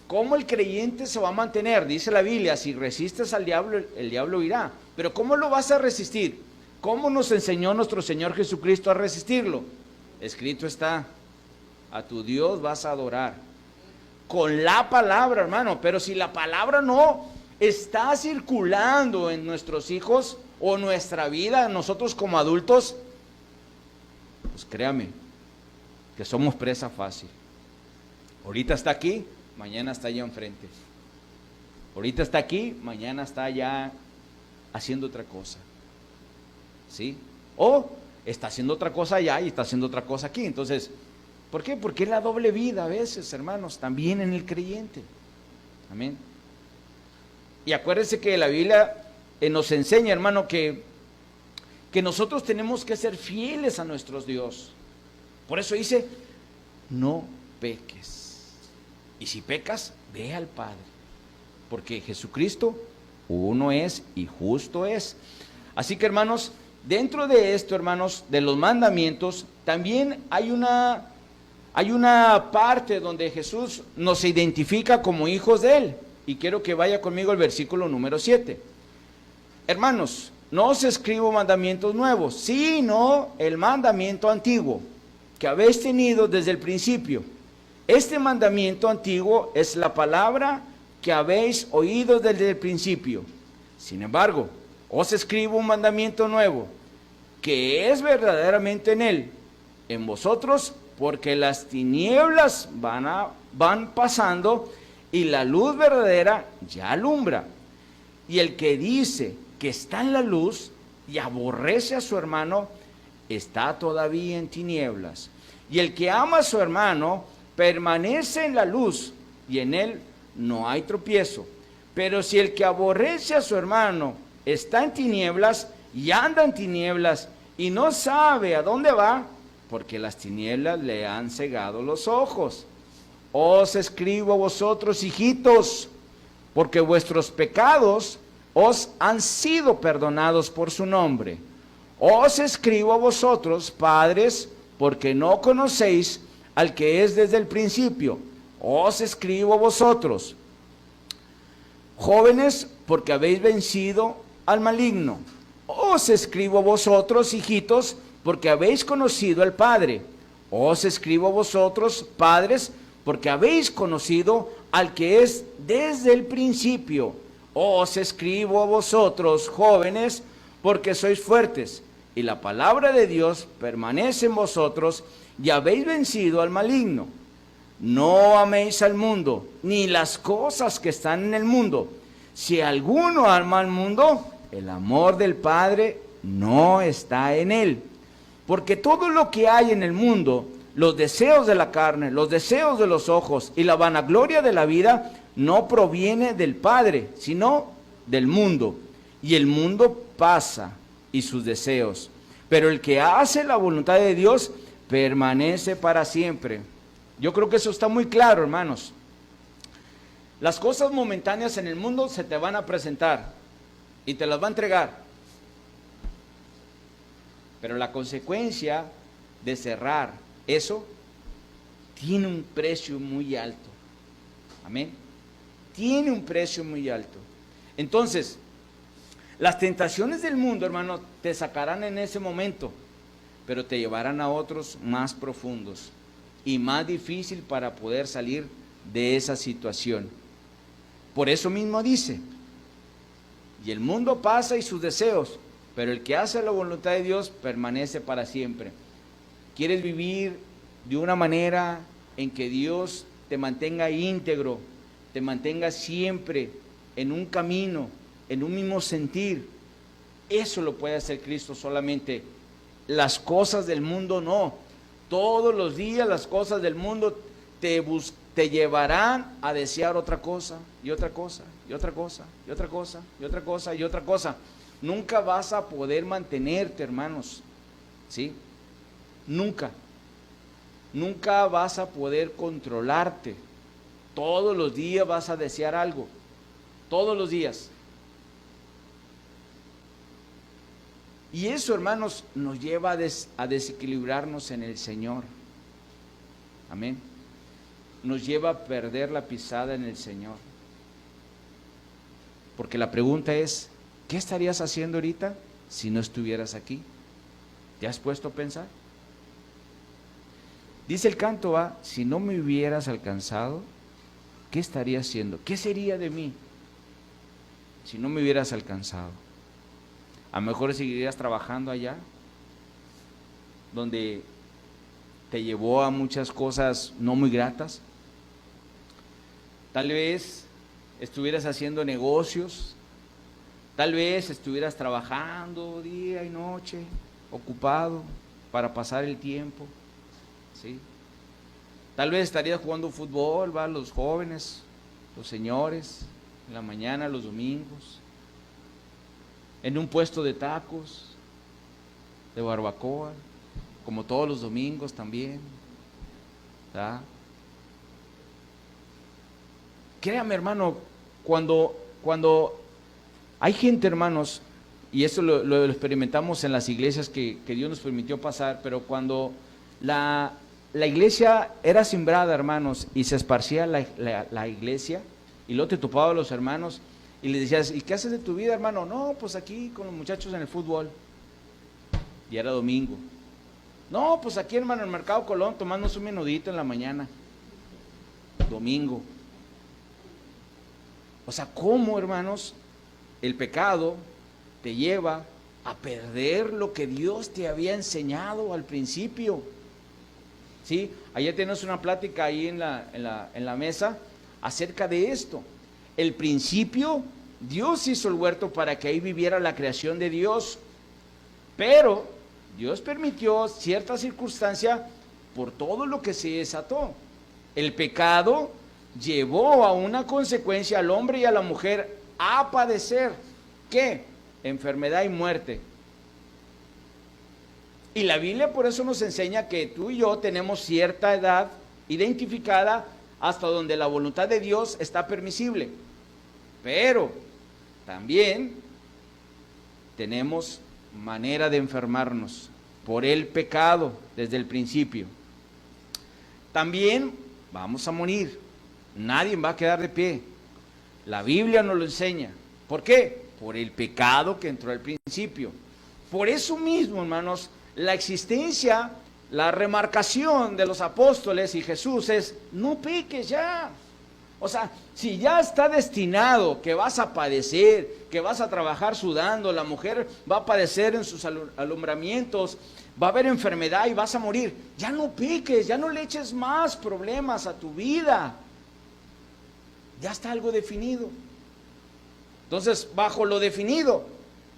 ¿Cómo el creyente se va a mantener? Dice la Biblia, si resistes al diablo, el diablo irá. Pero ¿cómo lo vas a resistir? ¿Cómo nos enseñó nuestro Señor Jesucristo a resistirlo? Escrito está, a tu Dios vas a adorar. Con la palabra, hermano. Pero si la palabra no está circulando en nuestros hijos o nuestra vida, nosotros como adultos, pues créame, que somos presa fácil. Ahorita está aquí, mañana está allá enfrente. Ahorita está aquí, mañana está allá haciendo otra cosa. ¿Sí? O está haciendo otra cosa allá y está haciendo otra cosa aquí. Entonces, ¿por qué? Porque es la doble vida a veces, hermanos, también en el creyente. Amén. Y acuérdense que la Biblia nos enseña, hermano, que nosotros tenemos que ser fieles a nuestro Dios. Por eso dice, no peques. Y si pecas, ve al Padre. Porque Jesucristo uno es y justo es. Así que, hermanos, dentro de esto, hermanos, de los mandamientos, también hay una parte donde Jesús nos identifica como hijos de Él. Y quiero que vaya conmigo al versículo número 7. Hermanos, no os escribo mandamientos nuevos, sino el mandamiento antiguo, que habéis tenido desde el principio. Este mandamiento antiguo es la palabra que habéis oído desde el principio. Sin embargo, os escribo un mandamiento nuevo, que es verdaderamente en vosotros, porque las tinieblas van pasando y la luz verdadera ya alumbra. Y el que dice que está en la luz y aborrece a su hermano, está todavía en tinieblas. Y el que ama a su hermano permanece en la luz, y en él no hay tropiezo. Pero si el que aborrece a su hermano está en tinieblas y anda en tinieblas y no sabe a dónde va, porque las tinieblas le han cegado los ojos. Os escribo a vosotros, hijitos, porque vuestros pecados os han sido perdonados por su nombre. Os escribo a vosotros, padres, porque no conocéis al que es desde el principio. Os escribo a vosotros, jóvenes, porque habéis vencido al maligno. Os escribo a vosotros, hijitos, porque habéis conocido al Padre. Os escribo a vosotros, padres, porque habéis conocido al que es desde el principio. Os escribo a vosotros, jóvenes, porque sois fuertes, y la palabra de Dios permanece en vosotros, y habéis vencido al maligno. No améis al mundo, ni las cosas que están en el mundo. Si alguno ama al mundo, el amor del Padre no está en él. Porque todo lo que hay en el mundo, los deseos de la carne, los deseos de los ojos y la vanagloria de la vida, no proviene del Padre, sino del mundo. Y el mundo pasa y sus deseos. Pero el que hace la voluntad de Dios permanece para siempre. Yo creo que eso está muy claro, hermanos. Las cosas momentáneas en el mundo se te van a presentar y te las va a entregar. Pero la consecuencia de cerrar eso tiene un precio muy alto. Amén. Tiene un precio muy alto. Entonces, las tentaciones del mundo, hermano, te sacarán en ese momento, pero te llevarán a otros más profundos y más difícil para poder salir de esa situación. Por eso mismo dice, y el mundo pasa y sus deseos, pero el que hace la voluntad de Dios permanece para siempre. ¿Quieres vivir de una manera en que Dios te mantenga íntegro, te mantenga siempre en un camino, en un mismo sentir? Eso lo puede hacer Cristo solamente. Las cosas del mundo no. Todos los días las cosas del mundo te llevarán a desear otra cosa, y otra cosa, y otra cosa, y otra cosa, y otra cosa, y otra cosa. Nunca vas a poder mantenerte, hermanos, ¿sí? Nunca. Nunca vas a poder controlarte. Todos los días vas a desear algo. Todos los días. Y eso, hermanos, nos lleva a desequilibrarnos en el Señor. Amén. Nos lleva a perder la pisada en el Señor. Porque la pregunta es, ¿qué estarías haciendo ahorita si no estuvieras aquí? ¿Te has puesto a pensar? Dice el canto, si no me hubieras alcanzado, ¿qué estaría haciendo? ¿Qué sería de mí si no me hubieras alcanzado? A lo mejor seguirías trabajando allá, donde te llevó a muchas cosas no muy gratas. Tal vez estuvieras haciendo negocios, tal vez estuvieras trabajando día y noche, ocupado para pasar el tiempo, ¿sí? Tal vez estarías jugando fútbol, los jóvenes, los señores, en la mañana, los domingos, en un puesto de tacos, de barbacoa, como todos los domingos también, ¿verdad? Créame, hermano, cuando hay gente, hermanos, y eso lo experimentamos en las iglesias que Dios nos permitió pasar, pero cuando la iglesia era sembrada, hermanos, y se esparcía la iglesia, y luego te topaba a los hermanos, y les decías, ¿y qué haces de tu vida, hermano? No, pues aquí con los muchachos en el fútbol, y era domingo. No, pues aquí, hermano, en el Mercado Colón, tomándose un menudito en la mañana, domingo. O sea, ¿cómo, hermanos, el pecado te lleva a perder lo que Dios te había enseñado al principio? ¿Sí? Ayer tenemos una plática ahí en la mesa acerca de esto. El principio, Dios hizo el huerto para que ahí viviera la creación de Dios, pero Dios permitió cierta circunstancia por todo lo que se desató. El pecado llevó a una consecuencia al hombre y a la mujer a padecer, ¿qué? Enfermedad y muerte. Y la Biblia por eso nos enseña que tú y yo tenemos cierta edad identificada hasta donde la voluntad de Dios está permisible. Pero también tenemos manera de enfermarnos por el pecado desde el principio. También vamos a morir. Nadie va a quedar de pie. La Biblia nos lo enseña. ¿Por qué? Por el pecado que entró al principio. Por eso mismo, hermanos, la existencia, la remarcación de los apóstoles y Jesús es, no peques ya. O sea, si ya está destinado que vas a padecer, que vas a trabajar sudando, la mujer va a padecer en sus alumbramientos, va a haber enfermedad y vas a morir, ya no peques, ya no le eches más problemas a tu vida. Ya está algo definido. Entonces, bajo lo definido,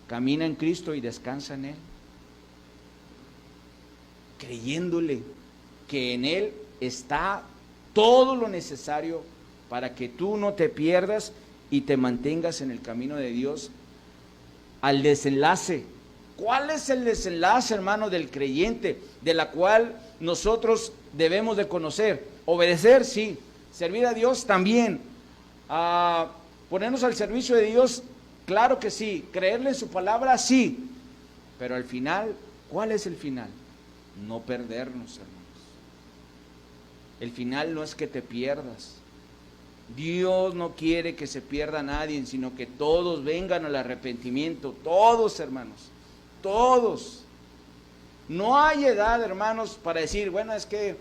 camina en Cristo y descansa en Él, creyéndole que en Él está todo lo necesario para que tú no te pierdas y te mantengas en el camino de Dios al desenlace. ¿Cuál es el desenlace, hermano, del creyente, de la cual nosotros debemos de conocer? Obedecer, sí. Servir a Dios también. Ponernos al servicio de Dios, claro que sí. Creerle en su palabra, sí. Pero al final, ¿cuál es el final? No perdernos, hermanos. El final no es que te pierdas. Dios no quiere que se pierda nadie, sino que todos vengan al arrepentimiento. Todos, hermanos. Todos. No hay edad, hermanos, para decir, bueno, es que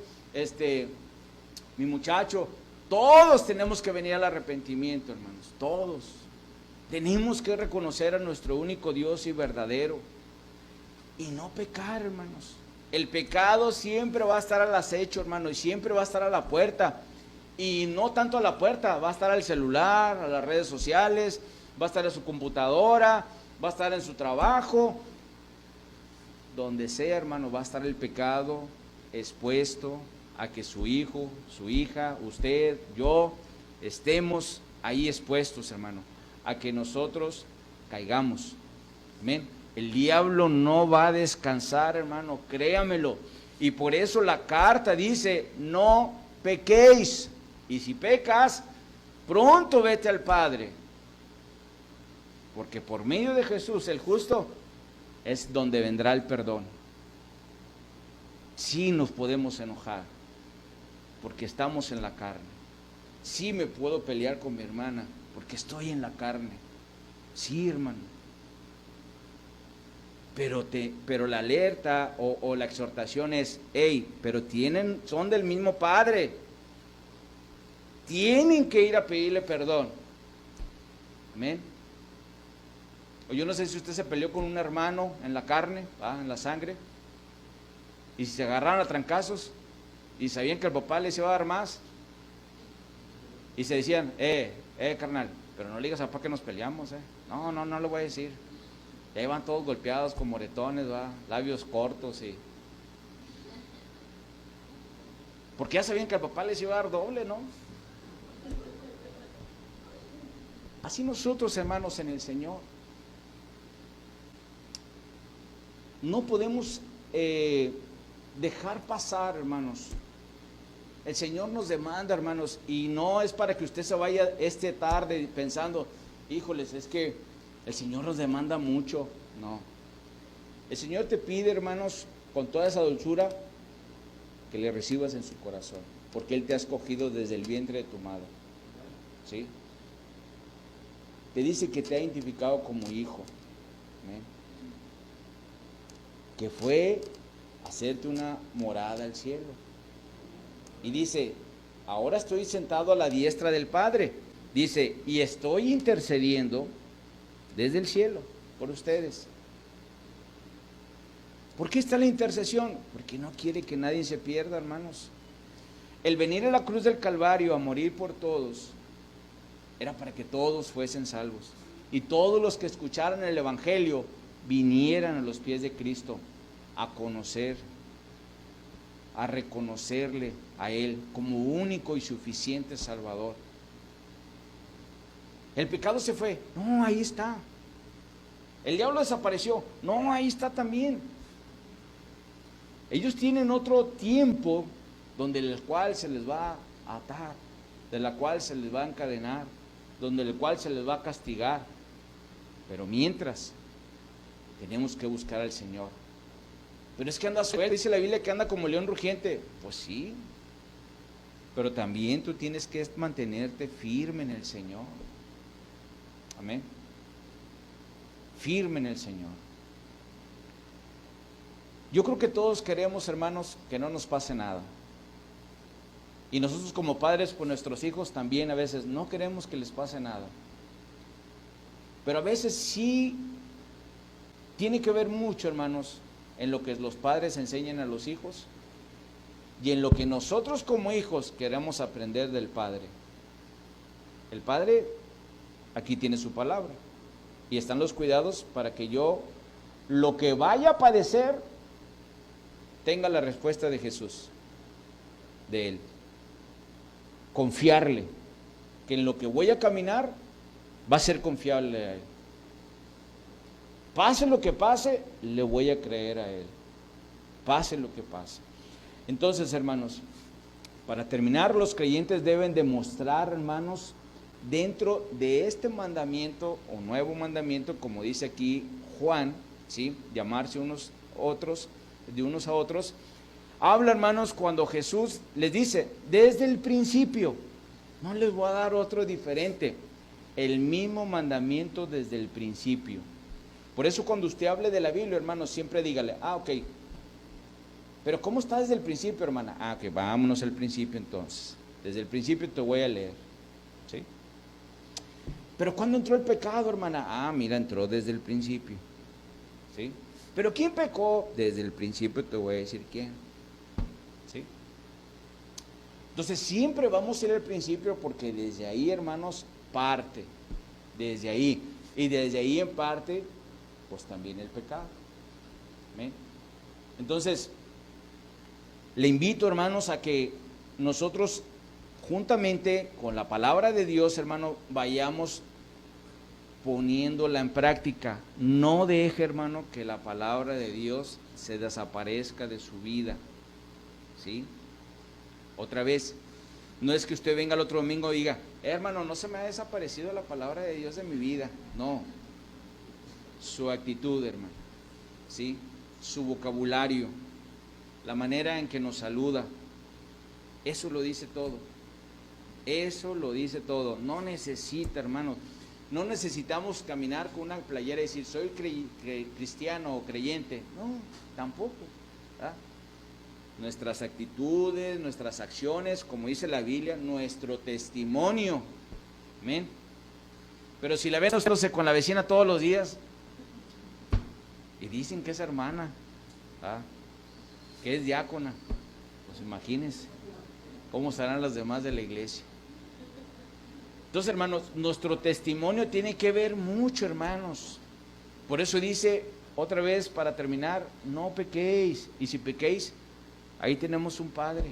mi muchacho, todos tenemos que venir al arrepentimiento, hermanos, todos. Tenemos que reconocer a nuestro único Dios y verdadero y no pecar, hermanos. El pecado siempre va a estar al acecho, hermano, y siempre va a estar a la puerta. Y no tanto a la puerta, va a estar al celular, a las redes sociales, va a estar en su computadora, va a estar en su trabajo. Donde sea, hermano, va a estar el pecado expuesto a que su hijo, su hija, usted, yo, estemos ahí expuestos, hermano, a que nosotros caigamos. Amén. El diablo no va a descansar, hermano, créamelo. Y por eso la carta dice, no pequéis. Y si pecas, pronto vete al Padre. Porque por medio de Jesús, el justo, es donde vendrá el perdón. Sí nos podemos enojar, porque estamos en la carne. Sí me puedo pelear con mi hermana, porque estoy en la carne. Sí, hermano. Pero la alerta o la exhortación es, hey, pero son del mismo Padre. Tienen que ir a pedirle perdón. Amén. O yo no sé si usted se peleó con un hermano en la carne, en la sangre, y si se agarraron a trancazos y sabían que el papá les iba a dar más, y se decían, carnal, pero no le digas a papá que nos peleamos, no le voy a decir. Y ahí van todos golpeados con moretones, labios cortos, porque ya sabían que al papá les iba a dar doble, ¿no? Así nosotros, hermanos, en el Señor no podemos dejar pasar, hermanos. El Señor nos demanda, hermanos, y no es para que usted se vaya esta tarde pensando, híjoles, es que el Señor nos demanda mucho. No. El Señor te pide, hermanos, con toda esa dulzura, que le recibas en su corazón, porque Él te ha escogido desde el vientre de tu madre. ¿Sí? Te dice que te ha identificado como hijo. ¿Amén? Que fue a hacerte una morada al cielo. Y dice, ahora estoy sentado a la diestra del Padre. Dice, y estoy intercediendo desde el cielo por ustedes. ¿Por qué está la intercesión? Porque no quiere que nadie se pierda, hermanos. El venir a la cruz del Calvario a morir por todos era para que todos fuesen salvos. Y todos los que escucharan el Evangelio vinieran a los pies de Cristo a conocer, a reconocerle a Él como único y suficiente Salvador. El pecado se fue, no, ahí está. El diablo desapareció, no, ahí está también. Ellos tienen otro tiempo donde el cual se les va a atar, de la cual se les va a encadenar, donde el cual se les va a castigar. Pero mientras, tenemos que buscar al Señor. Pero es que anda suelto, dice la Biblia que anda como león rugiente. Pues sí, pero también tú tienes que mantenerte firme en el Señor. Amén. Firme en el Señor. Yo creo que todos queremos, hermanos, que no nos pase nada. Y nosotros como padres, pues nuestros hijos también a veces no queremos que les pase nada. Pero a veces sí tiene que ver mucho, hermanos, en lo que los padres enseñan a los hijos y en lo que nosotros como hijos queremos aprender del Padre. El Padre aquí tiene su palabra y están los cuidados para que yo, lo que vaya a padecer, tenga la respuesta de Jesús, de Él. Confiarle, que en lo que voy a caminar va a ser confiable a Él. Pase lo que pase, le voy a creer a Él. Pase lo que pase. Entonces, hermanos, para terminar, los creyentes deben demostrar, hermanos, dentro de este mandamiento o nuevo mandamiento, como dice aquí Juan, ¿sí? Llamarse unos otros, de unos a otros. Habla, hermanos, cuando Jesús les dice, desde el principio, no les voy a dar otro diferente, el mismo mandamiento desde el principio. Por eso cuando usted hable de la Biblia, hermanos, siempre dígale, ok, pero ¿cómo está desde el principio, hermana? Ok, vámonos al principio entonces. Desde el principio te voy a leer, ¿sí? Pero ¿cuándo entró el pecado, hermana? Mira, entró desde el principio, ¿sí? Pero ¿quién pecó? Desde el principio te voy a decir quién, ¿sí? Entonces siempre vamos a ir al principio porque desde ahí, hermanos, parte, desde ahí. Y desde ahí en parte, pues también el pecado. ¿Amén? Entonces, le invito, hermanos, a que nosotros juntamente con la palabra de Dios, hermano, vayamos poniéndola en práctica. No deje, hermano, que la palabra de Dios se desaparezca de su vida, ¿sí? Otra vez, no es que usted venga el otro domingo y diga, hermano, no se me ha desaparecido la palabra de Dios de mi vida. No, su actitud, hermano. ¿sí? Su vocabulario, la manera en que nos saluda, eso lo dice todo. Eso lo dice todo. No necesita, hermanos, no necesitamos caminar con una playera y decir soy cristiano o creyente. No, tampoco. ¿Verdad? Nuestras actitudes, nuestras acciones, como dice la Biblia, nuestro testimonio. Amén. Pero si la ven ustedes con la vecina todos los días y dicen que es hermana, ¿verdad? Que es diácona, pues imagínense cómo estarán las demás de la iglesia. Entonces, hermanos, nuestro testimonio tiene que ver mucho, hermanos. Por eso dice, otra vez para terminar, no pequéis. Y si pequéis, ahí tenemos un Padre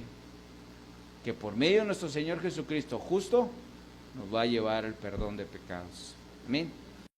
que por medio de nuestro Señor Jesucristo justo nos va a llevar el perdón de pecados. Amén.